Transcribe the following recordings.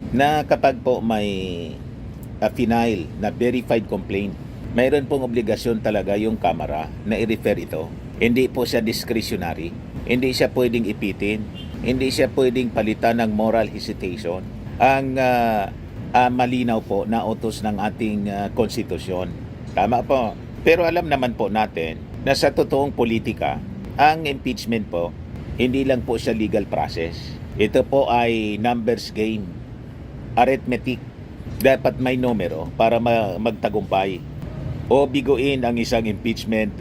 na kapag po may final na verified complaint, mayroon pong obligasyon talaga yung Kamara na i-refer ito. Hindi po siya discretionary, hindi siya pwedeng ipitin, hindi siya pwedeng palitan ng moral hesitation. Ang malinaw po na utos ng ating konstitusyon. Tama po. Pero alam naman po natin na sa totoong politika, ang impeachment po, hindi lang po siya legal process. Ito po ay numbers game, arithmetic. Dapat may numero para magtagumpay o biguin ang isang impeachment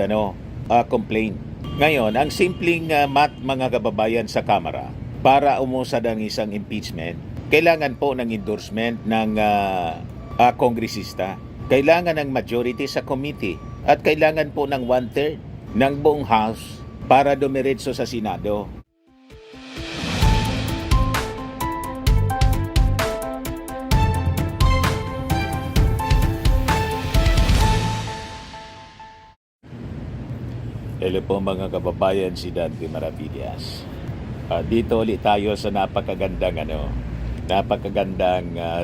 complaint. Ngayon, ang simpleng math mga kababayan sa Kamara para umusad ang isang impeachment, kailangan po ng endorsement ng kongresista. Kailangan ng majority sa committee at kailangan po ng 1/3 ng buong House para dumiretso sa Senado. Hello po mga kababayan, si Dante Maravillas. Dito ulit tayo sa napakagandang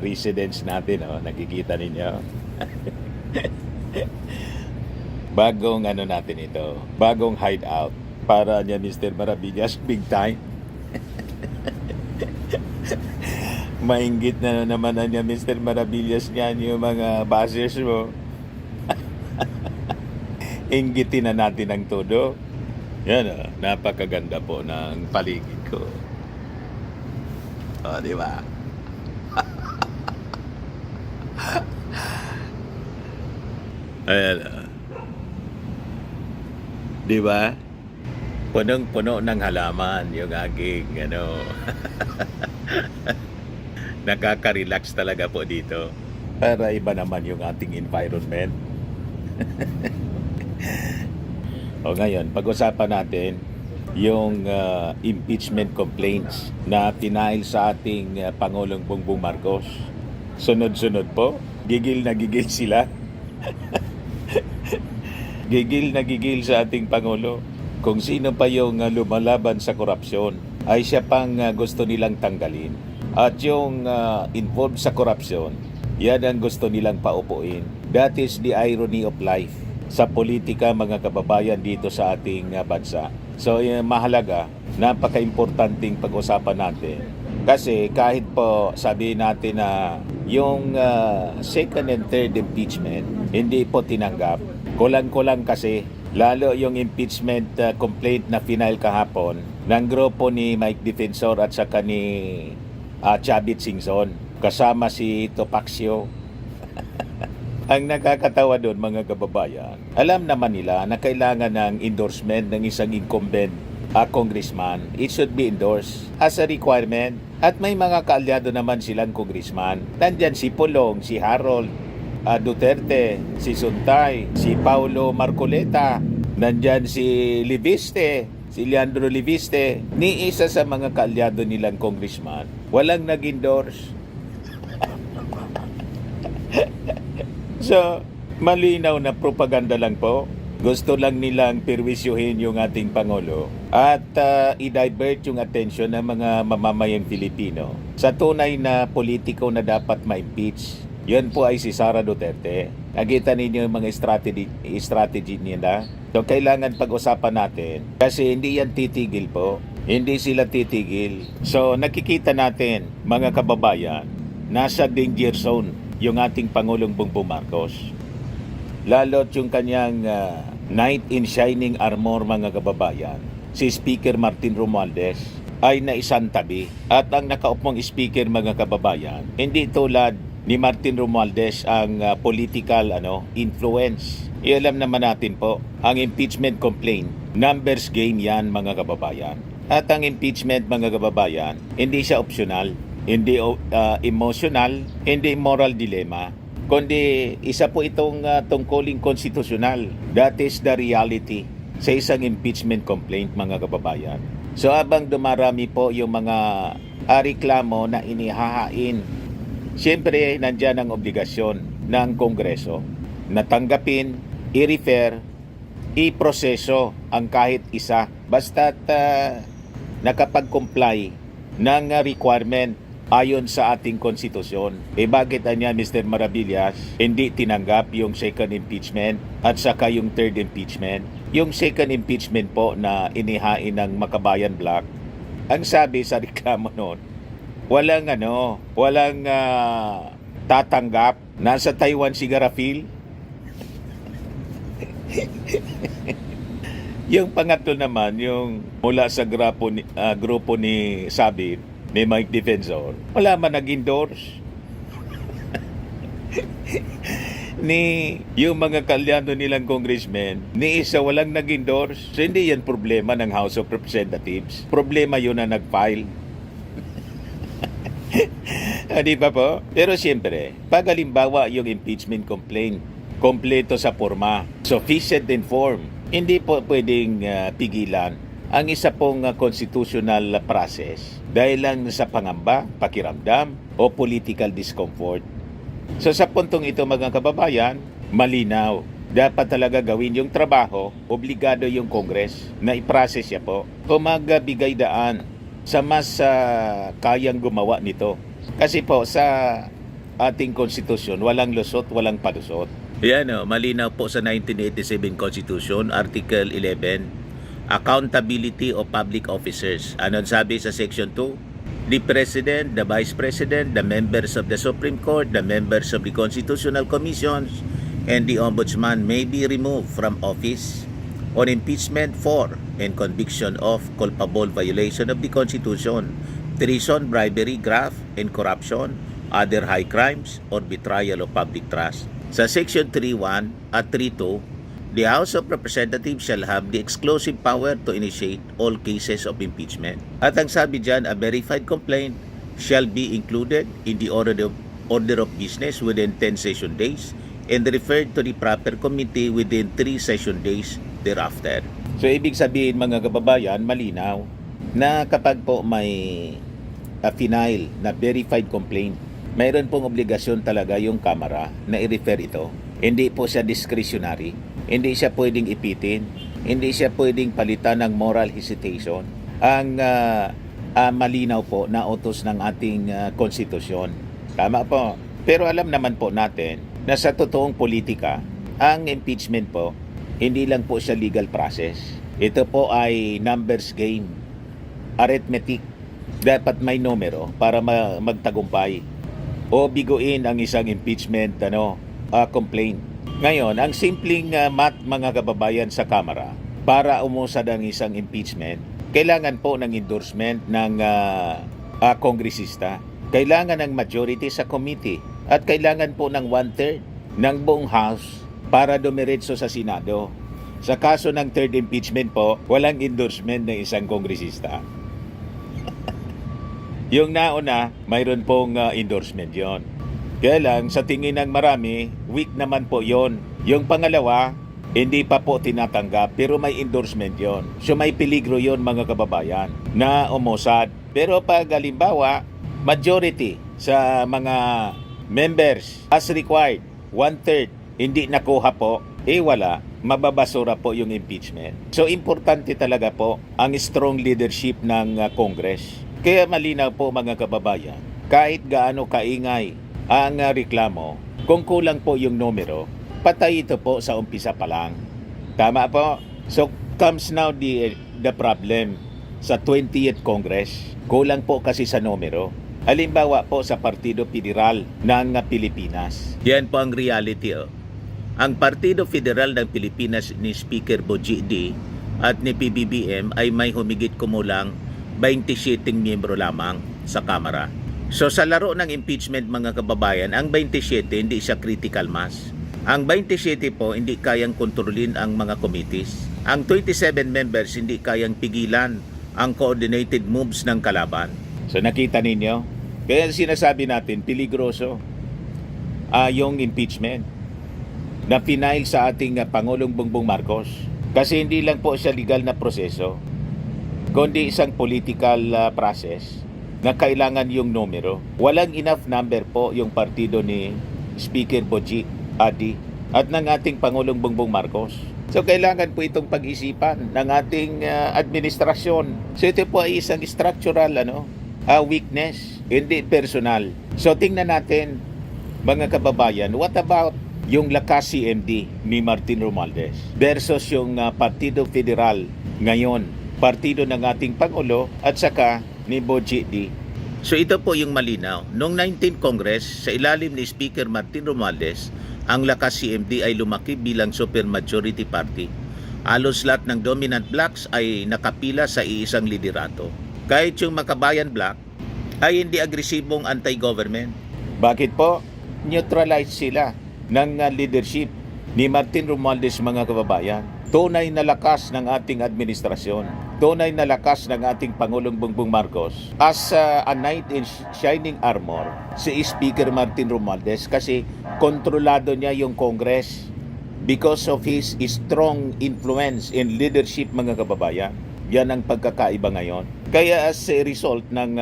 residence natin, nakikita ninyo. Bagong natin ito, bagong hideout para niya Mr. Maravillas, big time. Mainggit na naman niya Mr. Maravillas niyan yung mga buzzers mo. Inggitin na natin ang todo. Yan, napakaganda po ng paligid ko. Di ba? Ayan, di ba? Punong-puno ng halaman yung aking nakaka-relax talaga po dito. Para iba naman yung ating environment. O ngayon, pag-usapan natin yung impeachment complaints na tinail sa ating Pangulong Bongbong Marcos. Sunod-sunod po, gigil na gigil sila. Gigil na gigil sa ating Pangulo. Kung sino pa yung lumalaban sa korupsyon, ay siya pang gusto nilang tanggalin. At yung involved sa korupsyon, yan ang gusto nilang paupuin. That is the irony of life sa politika mga kababayan dito sa ating bansa. So mahalaga, napaka-importanting pag-usapan natin. Kasi kahit po sabihin natin na yung second and third impeachment hindi po tinanggap. Kulang-kulang kasi lalo yung impeachment complaint na final kahapon ng grupo ni Mike Defensor at saka ni Chavit Singson kasama si Topacio. Ang nakakatawa doon mga kababayan, alam naman nila na kailangan ng endorsement ng isang incumbent congressman. It should be endorsed as a requirement. At may mga kaalyado naman silang congressman. Nandyan si Pulong, si Harold Duterte, si Suntay, si Paulo Marcoleta, nandyan si Libiste, si Leandro Libiste. Ni isa sa mga kaalyado nilang congressman, walang nag-endorse. So, malinaw na propaganda lang po. Gusto lang nilang perwisyuhin yung ating Pangulo at i-divert yung attention ng mga mamamayang Pilipino sa tunay na politiko na dapat ma-impeach. Yun po ay si Sara Duterte. Nakita ninyo yung mga strategy nila. So, kailangan pag-usapan natin kasi hindi yan titigil po. Hindi sila titigil. So, nakikita natin mga kababayan, nasa danger zone yung ating Pangulong Bongbong Marcos. Lalo't yung kanyang knight in shining armor mga kababayan, si Speaker Martin Romualdez ay naisantabi. At ang nakaupong speaker mga kababayan, hindi tulad ni Martin Romualdez ang political influence. Ialam naman natin po, ang impeachment complaint, numbers game yan mga kababayan. At ang impeachment mga kababayan, hindi siya optional. Hindi emotional, hindi moral dilemma, kundi isa po itong tungkuling konstitusyonal. That is the reality sa isang impeachment complaint mga kababayan. So habang dumarami po yung mga reklamo na inihahain, siyempre nandyan ang obligasyon ng Kongreso na tanggapin, i-refer, i-proseso ang kahit isa basta't nakapag-comply ng requirement ayon sa ating konstitusyon. Bakit anya Mr. Maravillas hindi tinanggap yung second impeachment at saka yung third impeachment? Yung second impeachment po na inihain ng Makabayan Black, ang sabi sa reklamo noon, walang tatanggap. Nasa Taiwan si Garafil. Yung pangatlo naman, yung mula sa grupo ni Sabit, ni Mike Defensor, wala man nag-endorse. Ni yung mga kalyado nilang congressmen, ni isa walang nag-endorse. So, hindi yan problema ng House of Representatives. Problema yun na nag-file. Di ba po? Pero siyempre, pag halimbawa yung impeachment complaint, kompleto sa forma, sufficient in form, hindi po pwedeng pigilan ang isa pong constitutional process dahil lang sa pangamba, pakiramdam, o political discomfort. So sa puntong ito mga kababayan, malinaw. Dapat talaga gawin yung trabaho, obligado yung Congress na i-process siya po o magbigay daan sa mas kayang gumawa nito. Kasi po sa ating konstitusyon, walang lusot, walang palusot. Yan malinaw po sa 1987 Constitution, Article 11, Accountability of Public Officers. Ano sabi sa Section 2? The President, the Vice President, the members of the Supreme Court, the members of the Constitutional Commissions, and the Ombudsman may be removed from office on impeachment for and conviction of culpable violation of the Constitution, treason, bribery, graft, and corruption, other high crimes, or betrayal of public trust. Sa Section 3.1 at 3.2, the House of Representatives shall have the exclusive power to initiate all cases of impeachment. At ang sabi dyan, a verified complaint shall be included in the order of business within 10 session days and referred to the proper committee within 3 session days thereafter. So, ibig sabihin mga kababayan, malinaw na kapag po may final na verified complaint, mayroon pong obligasyon talaga yung Kamara na i-refer ito. Hindi po siya discretionary. Hindi siya pwedeng ipitin. Hindi siya pwedeng palitan ng moral hesitation. Ang malinaw po na utos ng ating konstitusyon. Tama po. Pero alam naman po natin na sa totoong politika, ang impeachment po, hindi lang po siya legal process. Ito po ay numbers game. Arithmetic. Dapat may numero para magtagumpay o biguin ang isang impeachment complaint. Ngayon, ang simpleng math mga kababayan sa Kamara para umusad ang isang impeachment, kailangan po ng endorsement ng kongresista, kailangan ng majority sa committee, at kailangan po ng 1/3 ng buong House para dumiretso sa Senado. Sa kaso ng third impeachment po, walang endorsement ng isang kongresista. Yung nauna, mayroon pong endorsement yon. Kaya lang, sa tingin ng marami, weak naman po yon. Yung pangalawa, hindi pa po tinatanggap, pero may endorsement yon. So may peligro yon mga kababayan na umusad. Pero pag halimbawa, majority sa mga members as required, 1/3, hindi nakuha po, wala, mababasura po yung impeachment. So importante talaga po ang strong leadership ng Congress. Kaya malinaw po mga kababayan, kahit gaano kaingay ang reklamo, kung kulang po yung numero, patay ito po sa umpisa pa lang. Tama po? So comes now the problem sa 20th Congress. Kulang po kasi sa numero. Halimbawa po sa Partido Federal ng Pilipinas. Yan po ang reality. Ang Partido Federal ng Pilipinas ni Speaker Boji D at ni PBBM ay may humigit kumulang 27 miyembro lamang sa Kamara. So sa laro ng impeachment mga kababayan, ang 27 hindi siya critical mass. Ang 27 po hindi kayang kontrolin ang mga committees. Ang 27 members hindi kayang pigilan ang coordinated moves ng kalaban. So nakita ninyo? Kaya sinasabi natin, peligroso yung impeachment na pinail sa ating Pangulong Bongbong Marcos. Kasi hindi lang po siya legal na proseso, kundi isang political process na kailangan yung numero. Walang enough number po yung partido ni Speaker Boji Adi at ng ating Pangulong Bongbong Marcos. So kailangan po itong pag-isipan ng ating administrasyon. So ito po ay isang structural weakness, hindi personal. So tingnan natin, mga kababayan, what about yung lakas CMD ni Martin Romualdez versus yung Partido Federal ngayon, partido ng ating Pangulo at saka ni Boji D. So ito po yung malinaw. Noong 19th Congress, sa ilalim ni Speaker Martin Romualdez, ang lakas CMD ay lumaki bilang supermajority party. Halos lahat ng dominant blocks ay nakapila sa iisang liderato. Kahit yung Makabayan block ay hindi agresibong anti-government. Bakit po? Neutralize sila ng leadership ni Martin Romualdez, mga kababayan. Tunay na lakas ng ating administrasyon. Tunay na lakas ng ating Pangulong Bongbong Marcos. As a knight in shining armor, si Speaker Martin Romualdez kasi kontrolado niya yung Congress because of his strong influence in leadership, mga kababayan. Yan ang pagkakaiba ngayon. Kaya as a result ng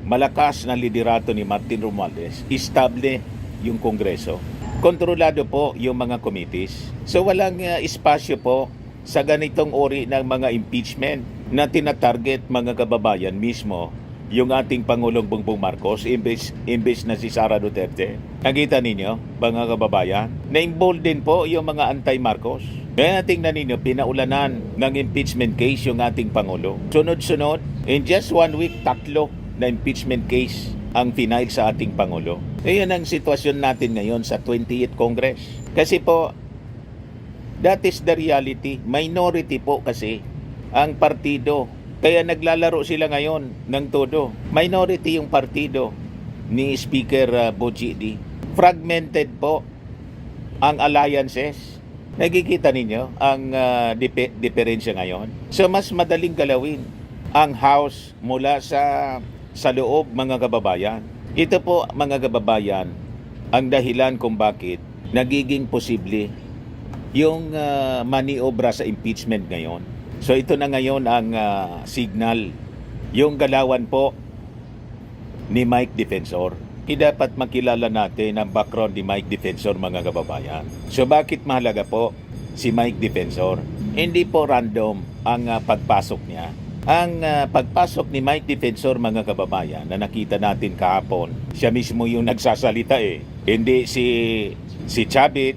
malakas na liderato ni Martin Romualdez, estable yung Kongreso. Kontrolado po yung mga committees. So walang espasyo po sa ganitong uri ng mga impeachment na tinatarget, mga kababayan, mismo yung ating Pangulong Bongbong Marcos imbes na si Sara Duterte. Nakita ninyo, mga kababayan, na-embolden po yung mga anti-Marcos. Kaya tingnan ninyo, pinaulanan ng impeachment case yung ating Pangulo. Sunod-sunod, in just 1 week, 3 na impeachment case ang final sa ating Pangulo. Ayan ang sitwasyon natin ngayon sa 28th Congress. Kasi po, that is the reality. Minority po kasi ang partido. Kaya naglalaro sila ngayon ng todo. Minority yung partido ni Speaker Boji D. Fragmented po ang alliances. Nagkikita ninyo ang diferensya ngayon. So mas madaling galawin ang House mula sa loob, mga kababayan. Ito po, mga kababayan, ang dahilan kung bakit nagiging posible yung maniobra sa impeachment ngayon. So ito na ngayon ang signal, yung galawan po ni Mike Defensor. Dapat makilala natin ang background ni Mike Defensor, mga kababayan. So bakit mahalaga po si Mike Defensor? Hindi po random ang pagpasok niya. Ang pagpasok ni Mike Defensor, mga kababayan, na nakita natin kahapon, siya mismo yung nagsasalita Hindi si Chavit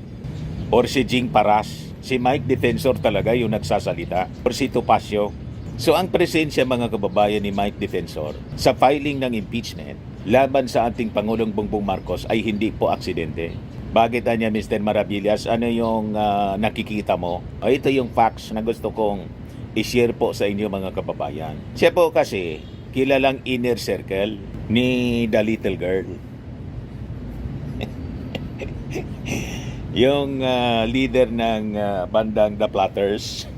or si Jing Paras. Si Mike Defensor talaga yung nagsasalita. Or si Topacio. So ang presensya, mga kababayan, ni Mike Defensor sa filing ng impeachment laban sa ating Pangulong Bongbong Marcos ay hindi po aksidente. Bakit niya, Mr. Maravillas? Ano yung nakikita mo? Ito yung facts na gusto kong i-share po sa inyo, mga kababayan. Siya po kasi kilalang inner circle ni The Little Girl. Yung leader ng bandang The Platters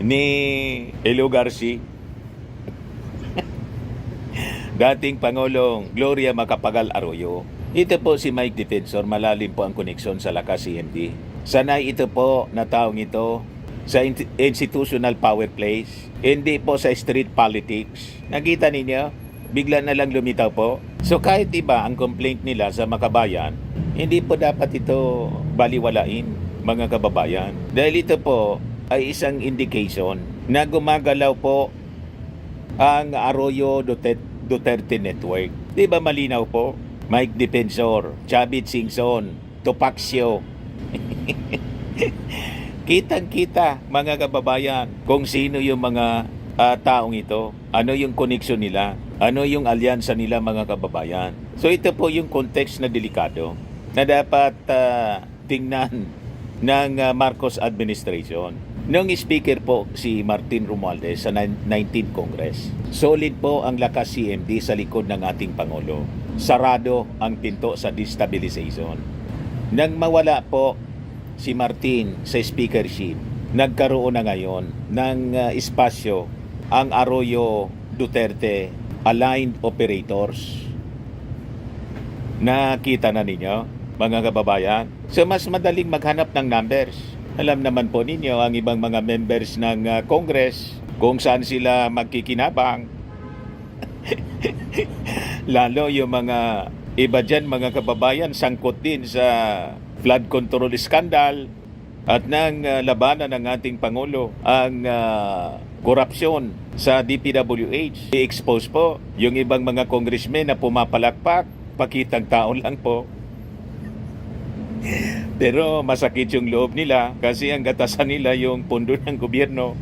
ni Elo Garcia. Dating Pangulong Gloria Macapagal Arroyo. Ito po si Mike Defensor, malalim po ang koneksyon sa lakas CMD. Sanay ito po na taong ito sa institutional power plays, hindi po sa street politics. Nakita ninyo, bigla na lang lumitaw po. So kahit iba ang complaint nila sa Makabayan, hindi po dapat ito baliwalain, mga kababayan. Dahil ito po ay isang indication na gumagalaw po ang Arroyo Duterte Network. Di ba malinaw po? Mike Defensor, Chavit Singson, Topacio. Kitang-kita, mga kababayan, kung sino yung mga taong ito, ano yung koneksyon nila, ano yung alyansa nila, mga kababayan. So ito po yung context na delikado na dapat tingnan ng Marcos administration. Nung speaker po si Martin Romualdez sa 19th Congress, solid po ang lakas CMD sa likod ng ating Pangulo. Sarado ang pinto sa destabilization. Nang mawala po si Martin sa speakership, nagkaroon na ngayon ng espasyo ang Arroyo Duterte aligned operators. Nakita na ninyo, mga kababayan? So mas madaling maghanap ng numbers. Alam naman po ninyo ang ibang mga members ng Congress kung saan sila magkikinabang. Lalo yung mga iba dyan, mga kababayan, sangkot din sa flood control scandal at ng labanan ng ating Pangulo ang korupsyon sa DPWH. I-expose po yung ibang mga congressmen na pumapalakpak, pakitang tao lang po. Pero masakit yung loob nila kasi ang gatasan nila yung pondo ng gobyerno.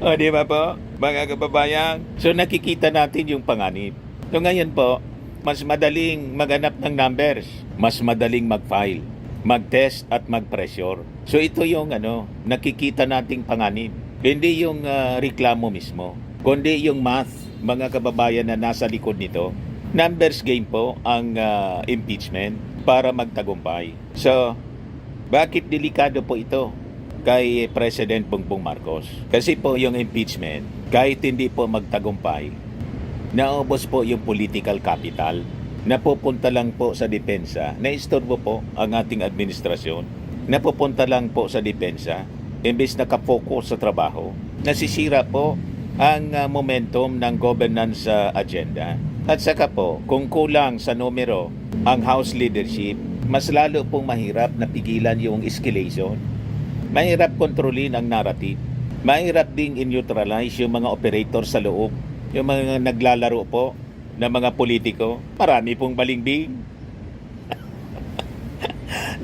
O, di ba po, mga kababayan? So, nakikita natin yung panganib. So, ngayon po, mas madaling maghanap ng numbers, mas madaling mag-file, mag-test at mag-pressure. So, ito yung nakikita nating panganib. Hindi yung reklamo mismo, kundi yung math, mga kababayan na nasa likod nito. Numbers game po ang impeachment para magtagumpay. So, bakit delikado po ito kay President Bongbong Marcos? Kasi po yung impeachment, kahit hindi po magtagumpay, naubos po yung political capital, napupunta lang po sa depensa, naistorbo po ang ating administrasyon, napupunta lang po sa depensa, imbes nakapokus sa trabaho, nasisira po ang momentum ng governance agenda. At saka po, kung kulang sa numero ang House leadership, mas lalo pong mahirap na pigilan yung escalation. Mahirap kontrolin ang narrative. Mahirap ding in-neutralize yung mga operator sa loob. Yung mga naglalaro po ng mga politiko. Marami pong balingbing.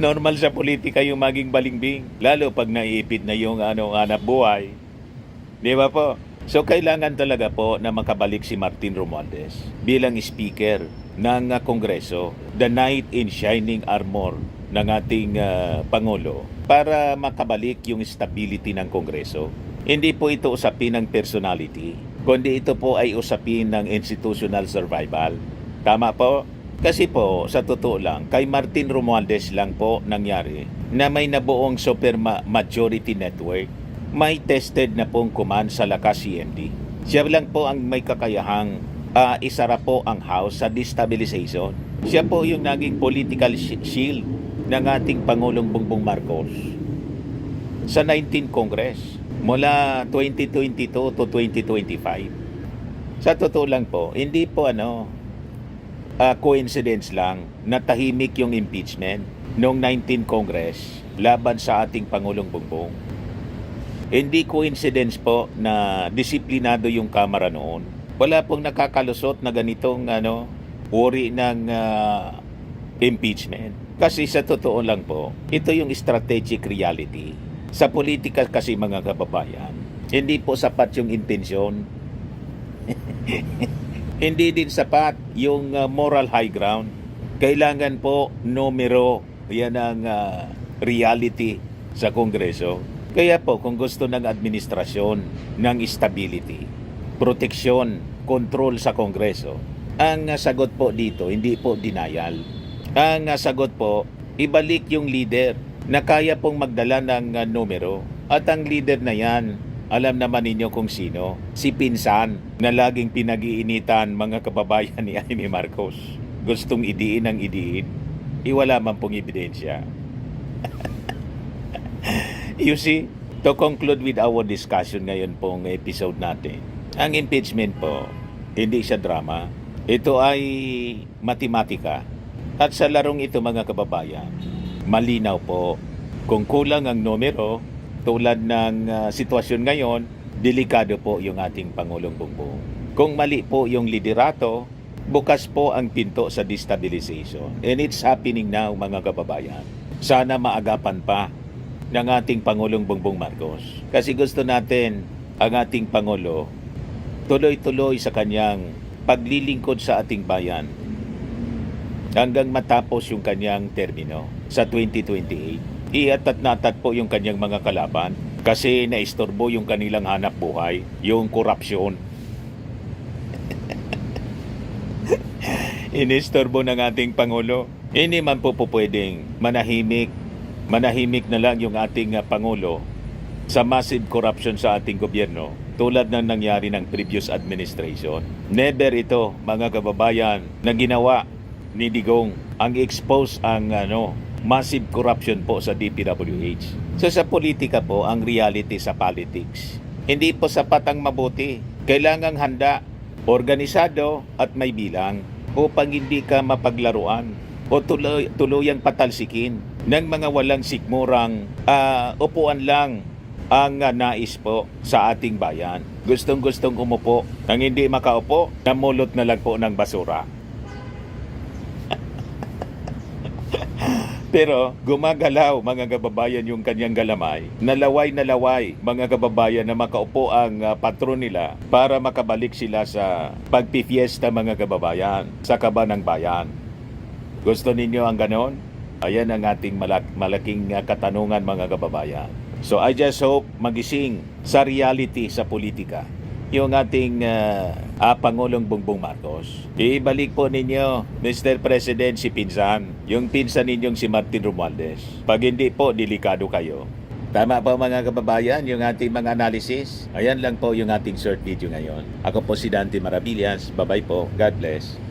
Normal sa politika yung maging balingbing. Lalo pag naiipit na yung hanap buhay. Di ba po? So, kailangan talaga po na makabalik si Martin Romualdez bilang speaker ng Kongreso, the knight in shining armor ng ating Pangulo, para makabalik yung stability ng Kongreso. Hindi po ito usapin ng personality, kundi ito po ay usapin ng institutional survival. Tama po? Kasi po, sa totoo lang, kay Martin Romualdez lang po nangyari na may nabuong super majority network. May tested na pong command sa lakas CMD. Siya lang po ang may kakayahang isara po ang House sa destabilization. Siya po yung naging political shield ng ating Pangulong Bongbong Marcos sa 19th Congress mula 2022 to 2025. Sa totoo lang po, hindi po coincidence lang na tahimik yung impeachment noong 19th Congress laban sa ating Pangulong Bongbong. Hindi coincidence po na disiplinado yung Kamara noon. Wala pong nakakalusot na ganitong worry ng impeachment. Kasi sa totoo lang po, ito yung strategic reality. Sa politika kasi mga kababayan, hindi po sapat yung intensyon. Hindi din sapat yung moral high ground. Kailangan po numero, yan ang reality sa Kongreso. Kaya po, kung gusto ng administrasyon ng stability, proteksyon, control sa Kongreso, ang sagot po dito, hindi po denial. Ang sagot po, ibalik yung leader na kaya pong magdala ng numero. At ang leader na yan, alam naman ninyo kung sino, si Pinsan na laging pinag-iinitan mga kababayan ni Amy Marcos. Gustong idiin ang idiin, iwala man pong ebidensya. You see, to conclude with our discussion ngayon pong episode natin, ang impeachment po, hindi siya drama. Ito ay matematika. At sa larong ito mga kababayan, malinaw po, kung kulang ang numero, tulad ng sitwasyon ngayon, delikado po yung ating Pangulong Bongbong. Kung mali po yung liderato, bukas po ang pinto sa destabilization. And it's happening now mga kababayan. Sana maagapan pa ng ating Pangulong Bongbong Marcos. Kasi gusto natin ang ating Pangulo tuloy-tuloy sa kanyang paglilingkod sa ating bayan hanggang matapos yung kanyang termino sa 2028. Iatat-natat po yung kanyang mga kalaban kasi naistorbo yung kanilang hanap buhay, yung korupsyon. Inistorbo ng ating Pangulo. Hindi man po pwedeng manahimik na lang yung ating Pangulo sa massive corruption sa ating gobyerno tulad ng nangyari ng previous administration. Never ito, mga kababayan, na ginawa ni Digong ang expose ang massive corruption po sa DPWH. So sa politika po, ang reality sa politics, hindi po sapat ang mabuti. Kailangang handa, organisado at may bilang upang hindi ka mapaglaruan. o tuluyang patalsikin ng mga walang sikmurang upuan lang ang nais po sa ating bayan. Gustong-gustong umupo. Nang hindi makaupo, namulot na lang po ng basura. Pero gumagalaw mga kababayan yung kanyang galamay. Nalaway mga kababayan na makaupo ang patron nila para makabalik sila sa pagpifiesta mga kababayan sa kaba ng bayan. Gusto ninyo ang ganon? Ayan ang ating malaking katanungan mga kababayan. So I just hope magising sa reality sa politika yung ating Pangulong Bongbong Marcos. Ibalik po ninyo, Mr. President, si pinsan. Yung pinsan ninyong si Martin Romualdez. Pag hindi po, delikado kayo. Tama po mga kababayan, yung ating mga analysis. Ayan lang po yung ating short video ngayon. Ako po si Dante Maravillas. Bye-bye po. God bless.